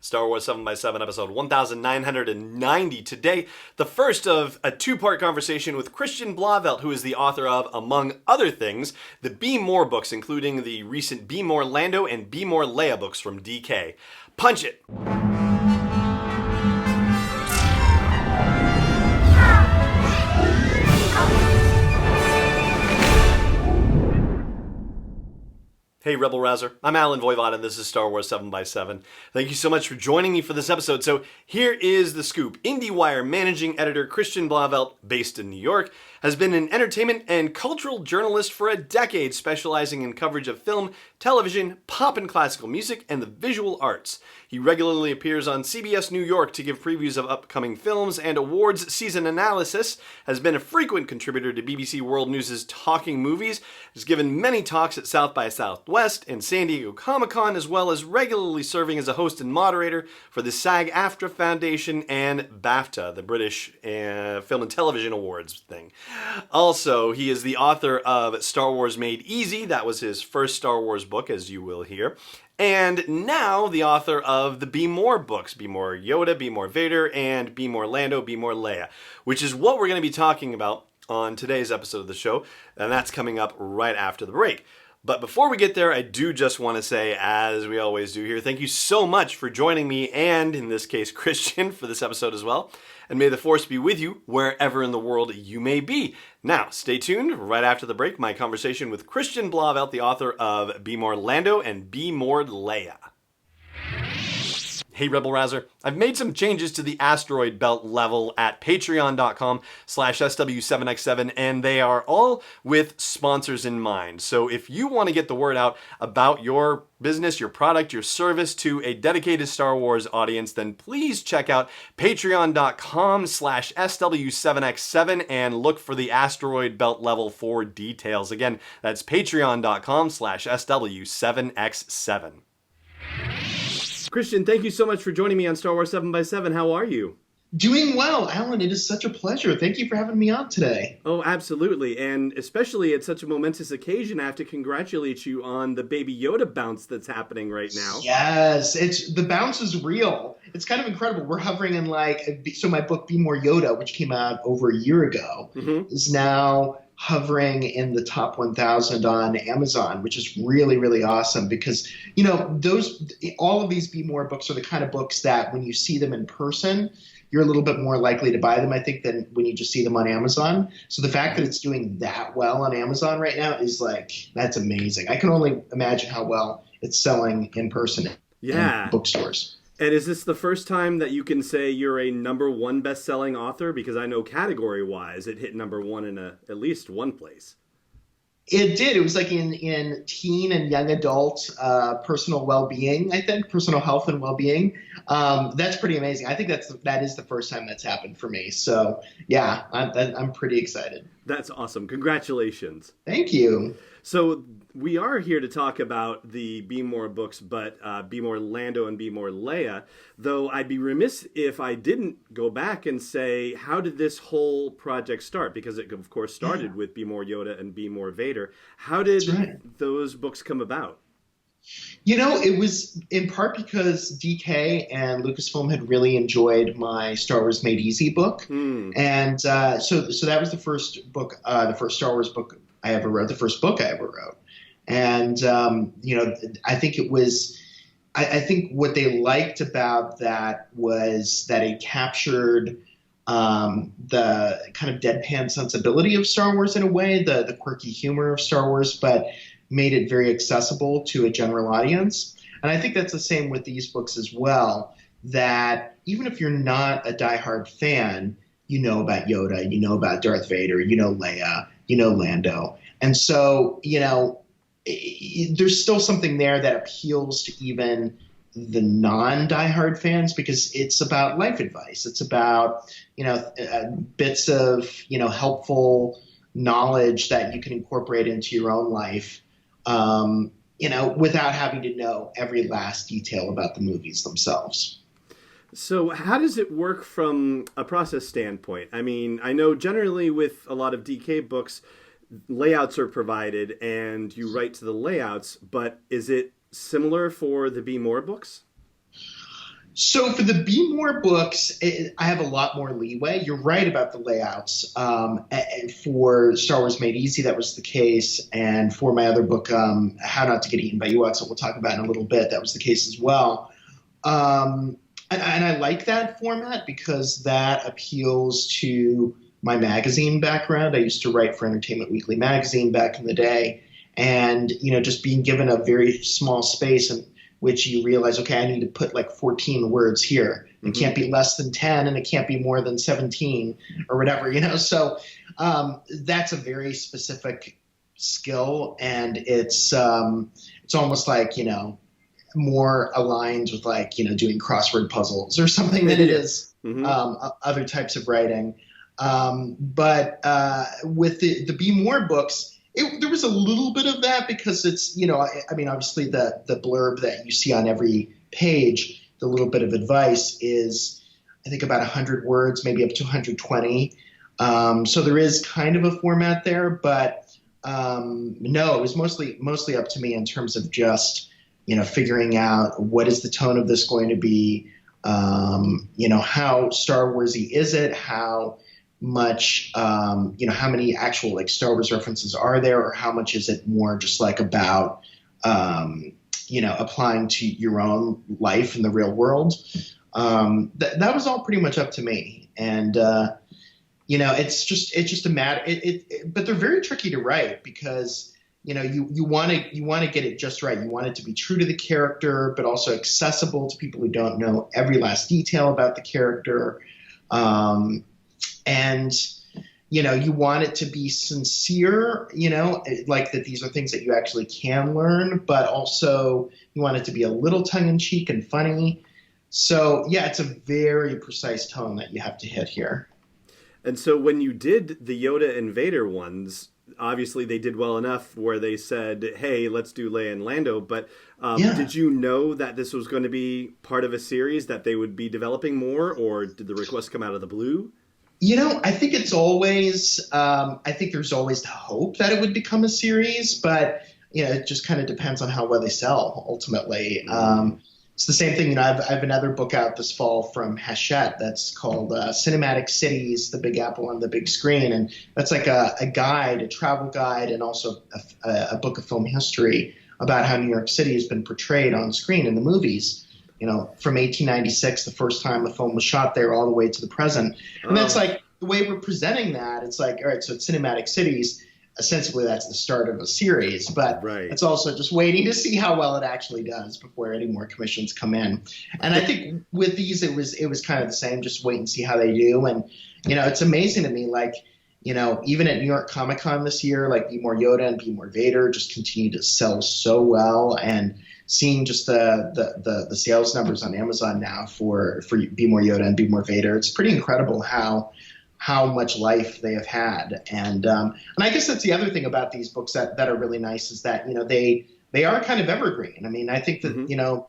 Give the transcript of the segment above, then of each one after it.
Star Wars 7x7, episode 1990. Today, the first of a two-part conversation with Christian Blauvelt, who is the author of, among other things, the Be More books, including the recent Be More Lando and Be More Leia books from DK. Punch it! Hey Rebel Rouser, I'm Alan Voivod and this is Star Wars 7x7. Thank you so much for joining me for this episode. So here is the scoop. IndieWire managing editor Christian Blauvelt, based in New York, has been an entertainment and cultural journalist for a decade, specializing in coverage of film, television, pop and classical music, and the visual arts. He regularly appears on CBS New York to give previews of upcoming films and awards season analysis, has been a frequent contributor to BBC World News' Talking Movies, has given many talks at South by Southwest and San Diego Comic-Con, as well as regularly serving as a host and moderator for the SAG-AFTRA Foundation and BAFTA, the British Film and Television Awards thing. Also, he is the author of Star Wars Made Easy. That was his first Star Wars book, as you will hear. And now the author of the Be More books, Be More Yoda, Be More Vader, and Be More Lando, Be More Leia, which is what we're going to be talking about on today's episode of the show, and that's coming up right after the break. But before we get there, I do just want to say, as we always do here, thank you so much for joining me, and in this case, Christian, for this episode as well. And may the Force be with you wherever in the world you may be. Now, stay tuned. Right after the break, my conversation with Christian Blauvelt, the author of Be More Lando and Be More Leia. Hey Rebel Rouser, I've made some changes to the asteroid belt level at patreon.com/SW7x7, and they are all with sponsors in mind. So if you want to get the word out about your business, your product, your service to a dedicated Star Wars audience, then please check out patreon.com/SW7x7 and look for the asteroid belt level for details. Again, that's patreon.com/SW7x7. Christian, thank you so much for joining me on Star Wars 7x7. How are you? Doing well, Alan. It is such a pleasure. Thank you for having me on today. Oh, absolutely. And especially at such a momentous occasion, I have to congratulate you on the Baby Yoda bounce that's happening right now. Yes, the bounce is real. It's kind of incredible. We're hovering in so my book, Be More Yoda, which came out over a year ago, is now hovering in the top 1,000 on Amazon, which is really, really awesome because, all of these Be More books are the kind of books that when you see them in person, you're a little bit more likely to buy them, I think, than when you just see them on Amazon. So the fact that it's doing that well on Amazon right now is that's amazing. I can only imagine how well it's selling in person in bookstores. And is this the first time that you can say you're a number one best-selling author? Because I know category-wise, it hit number one in at least one place. It did. It was in teen and young adult personal well-being, I think, personal health and well-being. That's pretty amazing. I think that is the first time that's happened for me. So, yeah, I'm pretty excited. That's awesome. Congratulations. Thank you. So we are here to talk about the Be More books, but Be More Lando and Be More Leia, though I'd be remiss if I didn't go back and say, how did this whole project start? Because it, of course, started with Be More Yoda and Be More Vader. How did those books come about? It was in part because DK and Lucasfilm had really enjoyed my Star Wars Made Easy book. And so that was the first book, the first Star Wars book I ever wrote, the first book I ever wrote. And, I think it was – I think what they liked about that was that it captured the kind of deadpan sensibility of Star Wars in a way, the quirky humor of Star Wars, but made it very accessible to a general audience. And I think that's the same with these books as well, that even if you're not a diehard fan, you know about Yoda, you know about Darth Vader, you know Leia, you know Lando. And so, there's still something there that appeals to even the non-diehard fans because it's about life advice. It's about, bits of, helpful knowledge that you can incorporate into your own life, without having to know every last detail about the movies themselves. So how does it work from a process standpoint? I mean, I know generally with a lot of DK books, layouts are provided and you write to the layouts, but is it similar for the Be More books? So for the Be More books, I have a lot more leeway. You're right about the layouts. And for Star Wars Made Easy, that was the case. And for my other book, How Not to Get Eaten by Ewoks, that we'll talk about in a little bit, that was the case as well. And I like that format because that appeals to my magazine background. I used to write for Entertainment Weekly magazine back in the day. And, just being given a very small space in which you realize, okay, I need to put like 14 words here. It can't be less than 10 and it can't be more than 17 or whatever, So that's a very specific skill. And it's almost like, more aligned with like, doing crossword puzzles or something than it is other types of writing. But with the Be More books, there was a little bit of that because it's, obviously the blurb that you see on every page, the little bit of advice is, I think, about 100 words, maybe up to 120. So there is kind of a format there, but no, it was mostly up to me in terms of just, figuring out what is the tone of this going to be, how Star Warsy is it, how much, how many actual like Star Wars references are there, or how much is it more just like about, applying to your own life in the real world. That was all pretty much up to me. And, it's just a matter, but they're very tricky to write because, you want to get it just right. You want it to be true to the character, but also accessible to people who don't know every last detail about the character. And, you want it to be sincere, like that these are things that you actually can learn, but also you want it to be a little tongue-in-cheek and funny. So, yeah, it's a very precise tone that you have to hit here. And so when you did the Yoda and Vader ones, obviously they did well enough where they said, hey, let's do Leia and Lando. But did you know that this was going to be part of a series that they would be developing more, or did the request come out of the blue? I think it's always, I think there's always the hope that it would become a series, but, it just kind of depends on how well they sell ultimately. It's the same thing. I have another book out this fall from Hachette that's called Cinematic Cities, The Big Apple on the Big Screen. And that's like a guide, a travel guide, and also a book of film history about how New York City has been portrayed on screen in the movies. From 1896, the first time a film was shot there, all the way to the present. And that's like the way we're presenting that. It's like, all right, so it's Cinematic Cities. Ostensibly, that's the start of a series, but It's also just waiting to see how well it actually does before any more commissions come in. And I think with these, it was kind of the same. Just wait and see how they do. And it's amazing to me, like even at New York Comic Con this year, like Be More Yoda and Be More Vader just continue to sell so well. And seeing just the sales numbers on Amazon now for Be More Yoda and Be More Vader, it's pretty incredible how much life they have had. And I guess that's the other thing about these books that are really nice is that, they are kind of evergreen. I mean, I think that,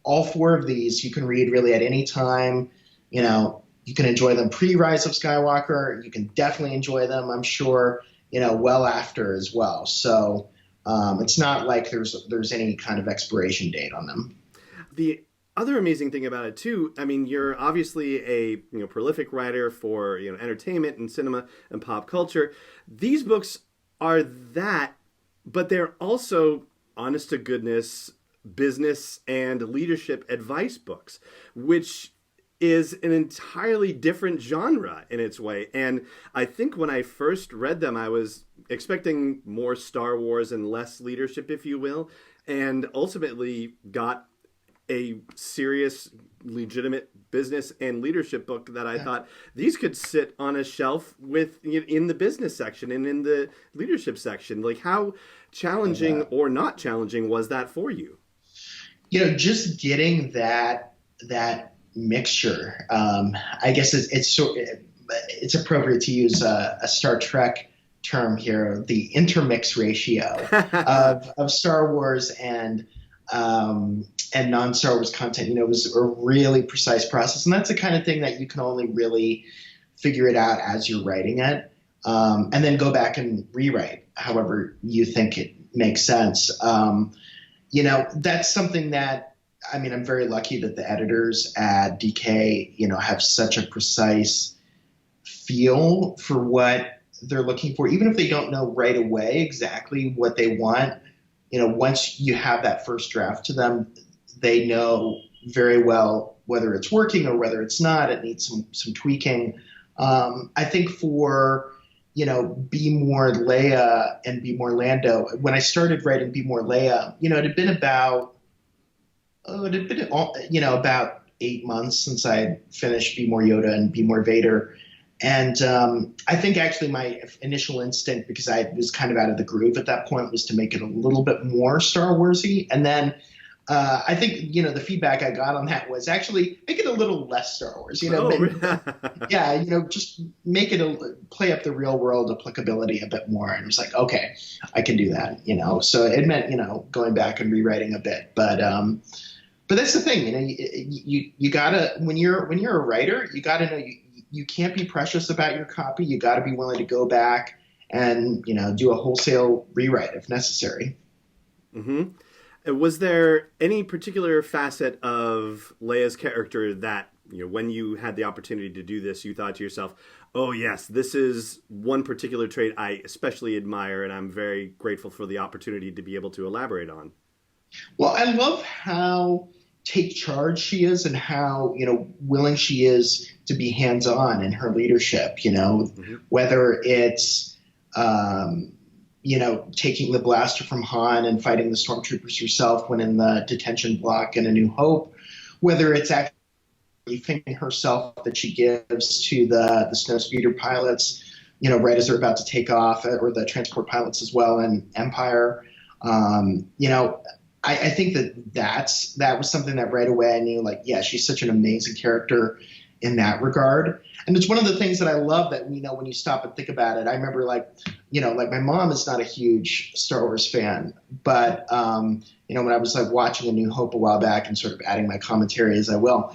all four of these you can read really at any time. You can enjoy them pre-Rise of Skywalker. You can definitely enjoy them, I'm sure, well after as well. So it's not like there's any kind of expiration date on them. The other amazing thing about it too, I mean, you're obviously a prolific writer for entertainment and cinema and pop culture. These books are that, but they're also honest to goodness business and leadership advice books, which is an entirely different genre in its way. And I think when I first read them, I was expecting more Star Wars and less leadership, if you will, and ultimately got a serious, legitimate business and leadership book that I thought these could sit on a shelf in the business section and in the leadership section. Like, how challenging or not challenging was that for you? Just getting that mixture. I guess it's appropriate to use a Star Trek term here, the intermix ratio of Star Wars and non-Star Wars content. It was a really precise process, and that's the kind of thing that you can only really figure it out as you're writing it, and then go back and rewrite however you think it makes sense. That's something that I mean, I'm very lucky that the editors at DK, have such a precise feel for what they're looking for, even if they don't know right away exactly what they want. Once you have that first draft to them, they know very well whether it's working or whether it's not. It needs some tweaking. I think for Be More Leia and Be More Lando, when I started writing Be More Leia, it had been about about 8 months since I had finished Be More Yoda and Be More Vader. And I think actually my initial instinct, because I was kind of out of the groove at that point, was to make it a little bit more Star Wars-y. And then I think, the feedback I got on that was actually make it a little less Star Wars. Just make it play up the real world applicability a bit more. And it was like, okay, I can do that. So it meant, going back and rewriting a bit. But that's the thing, you gotta, when you're a writer, you gotta know you can't be precious about your copy. You got to be willing to go back and, do a wholesale rewrite if necessary. Mm-hmm. Was there any particular facet of Leia's character that, when you had the opportunity to do this, you thought to yourself, oh, yes, this is one particular trait I especially admire, and I'm very grateful for the opportunity to be able to elaborate on? Well, I love how take charge she is and how, willing she is to be hands-on in her leadership, mm-hmm. whether it's, taking the blaster from Han and fighting the stormtroopers herself when in the detention block in A New Hope, whether it's actually briefing herself that she gives to the snowspeeder pilots, right as they're about to take off, or the transport pilots as well in Empire. I think that was something that right away I knew, she's such an amazing character in that regard. And it's one of the things that I love that, when you stop and think about it, I remember my mom is not a huge Star Wars fan, but, when I was watching A New Hope a while back and sort of adding my commentary as I will,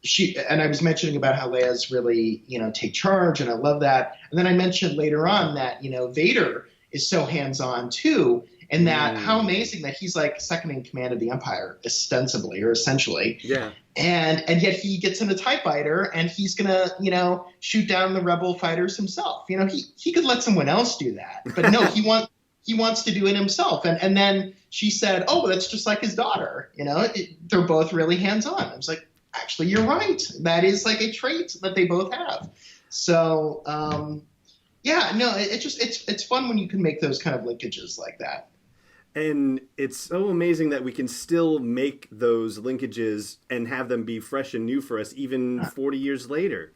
she, and I was mentioning about how Leia's really, take charge, and I love that. And then I mentioned later on that, Vader is so hands-on too. And that how amazing that he's second in command of the Empire, ostensibly or essentially. Yeah. And yet he gets in a TIE fighter and he's gonna, shoot down the rebel fighters himself. He could let someone else do that, but no, he wants to do it himself. And then she said, "Oh, that's just like his daughter. They're both really hands-on." I was like, actually, you're right. That is a trait that they both have. So it's fun when you can make those kind of linkages like that. And it's so amazing that we can still make those linkages and have them be fresh and new for us even 40 years later.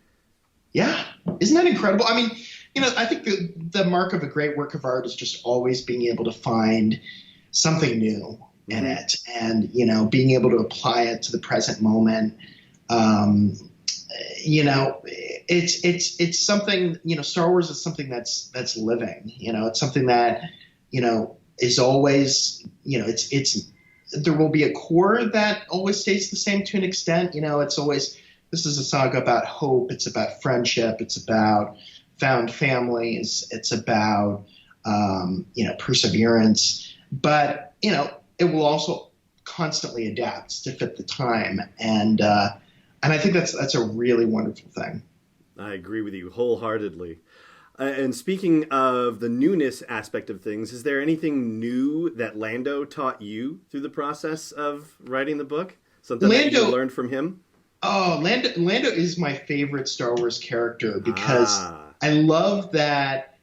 Yeah. Isn't that incredible? I mean, I think the mark of a great work of art is just always being able to find something new in it and, being able to apply it to the present moment. It's something, Star Wars is something that's living, it's something that, is always, there will be a core that always stays the same to an extent. It's always, this is a saga about hope. It's about friendship. It's about found families. It's about, perseverance. But, it will also constantly adapt to fit the time. And I think that's a really wonderful thing. I agree with you wholeheartedly. And speaking of the newness aspect of things, is there anything new that Lando taught you through the process of writing the book? Something that you learned from him? Oh, Lando is my favorite Star Wars character because I love that,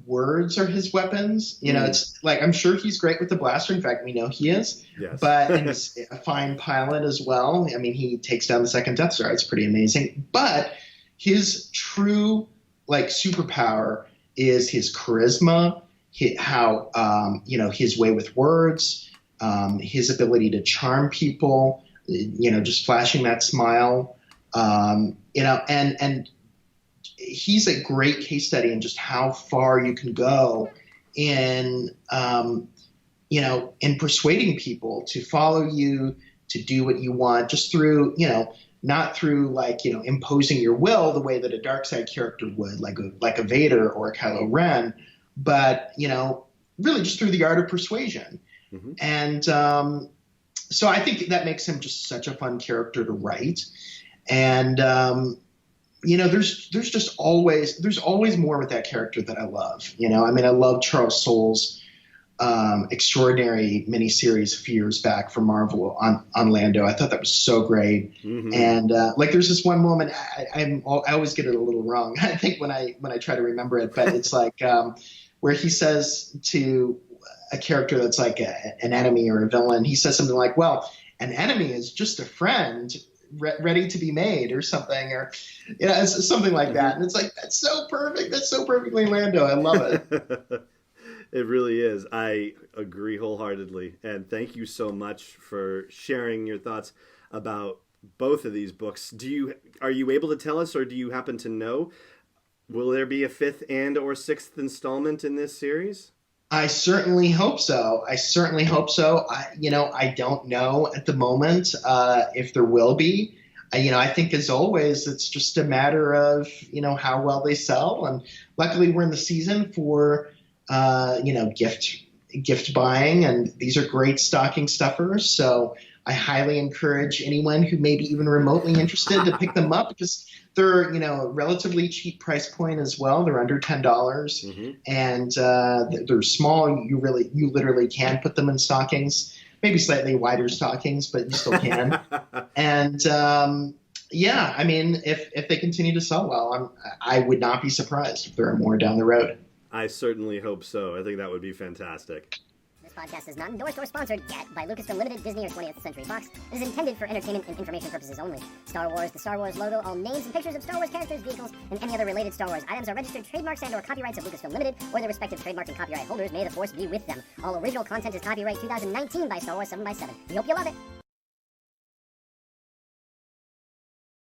words are his weapons. It's I'm sure he's great with the blaster. In fact, we know he is. Yes. And he's a fine pilot as well. I mean, he takes down the second Death Star. It's pretty amazing. But his true superpower is his charisma, his way with words, his ability to charm people, just flashing that smile, and he's a great case study in just how far you can go in persuading people to follow you, to do what you want, just through, not through imposing your will the way that a dark side character would, like a Vader or a Kylo Ren, but really just through the art of persuasion. Mm-hmm. And So I think that makes him just such a fun character to write. And, there's just always more with that character that I love. I mean, I love Charles Soule's extraordinary miniseries a few years back from Marvel on Lando. I thought that was so great. Mm-hmm. And there's this one moment I always get it a little wrong. I think when I try to remember it, but it's where he says to a character that's like an enemy or a villain, he says something like, "Well, an enemy is just a friend ready to be made," or something, or it's something like that. And it's like, that's so perfect. That's so perfectly Lando. I love it. It really is. I agree wholeheartedly. And thank you so much for sharing your thoughts about both of these books. Are you able to tell us, or do you happen to know, will there be a 5th and or 6th installment in this series? I certainly hope so. I don't know at the moment if there will be. I think, as always, it's just a matter of, how well they sell. And luckily we're in the season for gift buying, and these are great stocking stuffers. So I highly encourage anyone who may be even remotely interested to pick them up, because they're, a relatively cheap price point as well. They're under $10, mm-hmm. and they're small. You literally can put them in stockings, maybe slightly wider stockings, but you still can. And I mean, if they continue to sell well, I would not be surprised if there are more down the road. I certainly hope so. I think that would be fantastic. This podcast is not endorsed or sponsored yet by Lucasfilm Limited, Disney, or 20th Century Fox. It is intended for entertainment and information purposes only. Star Wars, the Star Wars logo, all names and pictures of Star Wars characters, vehicles, and any other related Star Wars items are registered trademarks and or copyrights of Lucasfilm Limited or their respective trademark and copyright holders. May the Force be with them. All original content is copyright 2019 by Star Wars 7x7. We hope you love it.